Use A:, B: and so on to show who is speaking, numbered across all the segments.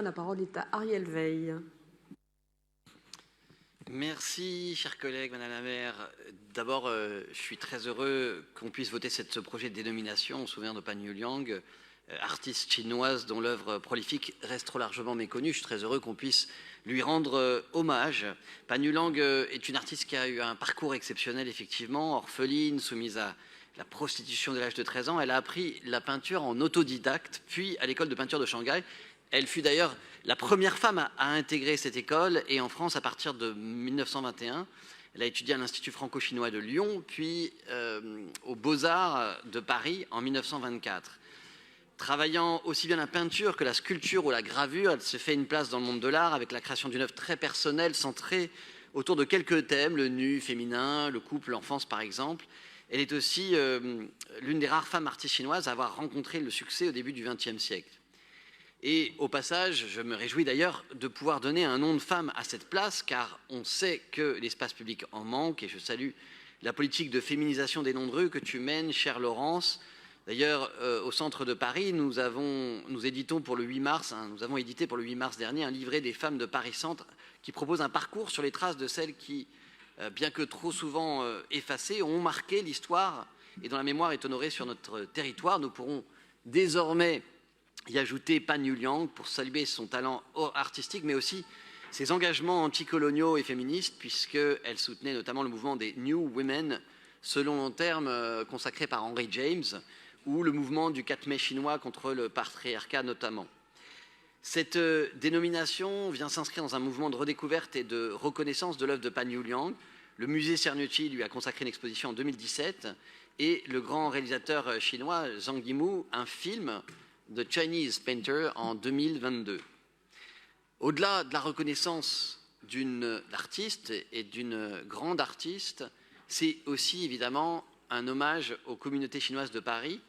A: La parole est à Ariel Veil.
B: Merci, chers collègues, Madame la maire. D'abord, je suis très heureux qu'on puisse voter ce projet de dénomination en souvenir de Pan Yuliang, artiste chinoise dont l'œuvre prolifique reste trop largement méconnue. Je suis très heureux qu'on puisse lui rendre hommage. Pan Yuliang est une artiste qui a eu un parcours exceptionnel, effectivement, orpheline, soumise à la prostitution dès l'âge de 13 ans. Elle a appris la peinture en autodidacte, puis à l'école de peinture de Shanghai. Elle fut d'ailleurs la première femme à intégrer cette école, et en France à partir de 1921. Elle a étudié à l'Institut franco-chinois de Lyon, puis aux Beaux-Arts de Paris en 1924. Travaillant aussi bien la peinture que la sculpture ou la gravure, elle se fait une place dans le monde de l'art avec la création d'une œuvre très personnelle centrée autour de quelques thèmes, le nu féminin, le couple, l'enfance par exemple. Elle est aussi l'une des rares femmes artistes chinoises à avoir rencontré le succès au début du XXe siècle. Et au passage, je me réjouis d'ailleurs de pouvoir donner un nom de femme à cette place, car on sait que l'espace public en manque, et je salue la politique de féminisation des noms de rue que tu mènes, chère Laurence. D'ailleurs, au centre de Paris, nous éditons pour le 8 mars, nous avons édité pour le 8 mars dernier un livret des femmes de Paris-Centre qui propose un parcours sur les traces de celles qui, bien que trop souvent effacées, ont marqué l'histoire et dont la mémoire est honorée sur notre territoire. Nous pourrons désormais y ajouter Pan Yuliang pour saluer son talent artistique, mais aussi ses engagements anticoloniaux et féministes, puisqu'elle soutenait notamment le mouvement des New Women, selon le terme consacré par Henry James, ou le mouvement du 4 mai chinois contre le patriarcat notamment. Cette dénomination vient s'inscrire dans un mouvement de redécouverte et de reconnaissance de l'œuvre de Pan Yuliang. Le musée Cernuschi lui a consacré une exposition en 2017, et le grand réalisateur chinois Zhang Yimou un film The Chinese Painter en 2022. Au-delà de la reconnaissance d'une artiste et d'une grande artiste, c'est aussi évidemment un hommage aux communautés chinoises de Paris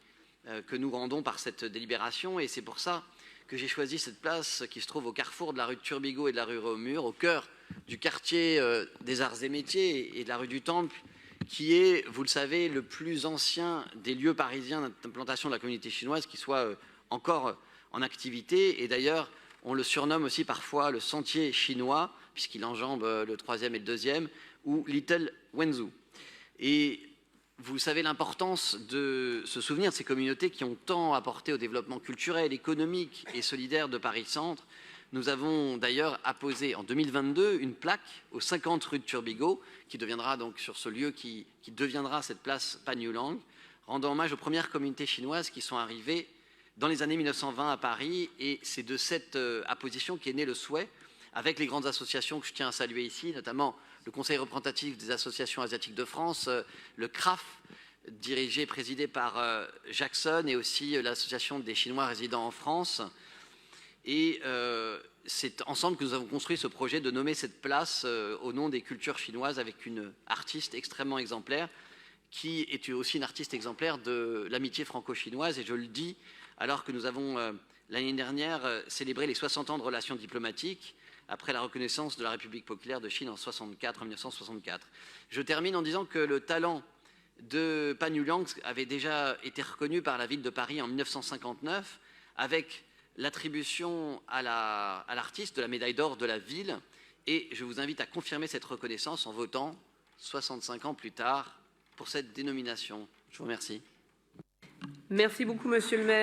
B: que nous rendons par cette délibération, et c'est pour ça que j'ai choisi cette place qui se trouve au carrefour de la rue de Turbigo et de la rue Réaumur, au cœur du quartier des Arts et Métiers et de la rue du Temple, qui est, vous le savez, le plus ancien des lieux parisiens d'implantation de la communauté chinoise qui soit encore en activité. Et d'ailleurs, on le surnomme aussi parfois le sentier chinois, puisqu'il enjambe le 3e et le 2e, ou Little Wenzhou. Et vous savez l'importance de se souvenir de ces communautés qui ont tant apporté au développement culturel, économique et solidaire de Paris-Centre. Nous avons d'ailleurs apposé en 2022 une plaque aux 50 rue de Turbigo, qui deviendra donc sur ce lieu qui deviendra cette place Pan Yuliang, rendant hommage aux premières communautés chinoises qui sont arrivées dans les années 1920 à Paris. Et c'est de cette apposition qu'est né le souhait, avec les grandes associations que je tiens à saluer ici, notamment le Conseil représentatif des associations asiatiques de France, le CRAF, dirigé, présidé par Jackson, et aussi l'association des Chinois résidant en France. Et c'est ensemble que nous avons construit ce projet de nommer cette place au nom des cultures chinoises, avec une artiste extrêmement exemplaire, qui est aussi une artiste exemplaire de l'amitié franco-chinoise. Et je le dis alors que nous avons, l'année dernière, célébré les 60 ans de relations diplomatiques, après la reconnaissance de la République populaire de Chine en 1964. Je termine en disant que le talent de Pan Yuliang avait déjà été reconnu par la ville de Paris en 1959, avec l'attribution à l'artiste de la médaille d'or de la ville. Et je vous invite à confirmer cette reconnaissance en votant 65 ans plus tard pour cette dénomination. Je vous remercie.
A: Merci beaucoup, monsieur le maire.